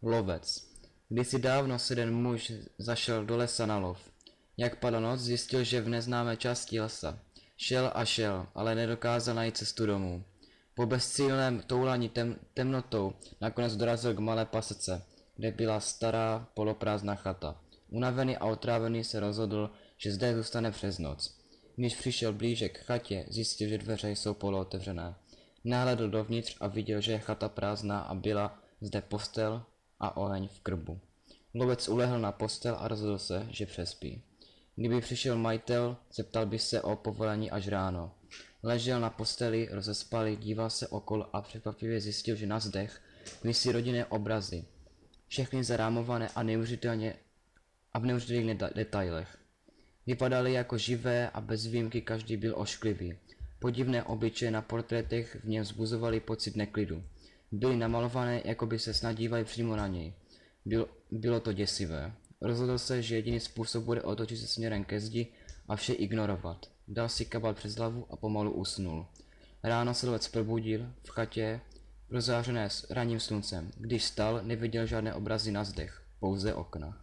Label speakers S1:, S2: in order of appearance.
S1: Lovec. Kdysi dávno se jeden muž zašel do lesa na lov. Jak padla noc, zjistil, že v neznámé části lesa. Šel a šel, ale nedokázal najít cestu domů. Po bezcílném toulání temnotou nakonec dorazil k malé pasece, kde byla stará poloprázdná chata. Unavený a otrávený se rozhodl, že zde zůstane přes noc. Když přišel blíže k chatě, zjistil, že dveře jsou polootevřené. Nahlédl dovnitř a viděl, že je chata prázdná a byla zde postel a oheň v krbu. Lovec ulehl na postel a rozhodl se, že přespí. Kdyby přišel majitel, zeptal by se o povolení až ráno. Ležel na posteli, rozespalý, díval se okolo a překvapivě zjistil, že na zdech visí rodinné obrazy. Všechny zarámované a v neuvěřitelných detailech. Vypadaly jako živé a bez výjimky každý byl ošklivý. Podivné obličeje na portrétech v něm vzbuzovaly pocit neklidu. Byly namalované, jako by se snad dívali přímo na něj. Bylo to děsivé. Rozhodl se, že jediný způsob bude otočit se směrem ke zdi a vše ignorovat. Dal si kabát přes hlavu a pomalu usnul. Ráno se lovec probudil v chatě, prozářené ranním sluncem. Když vstal, neviděl žádné obrazy na zdech, pouze okna.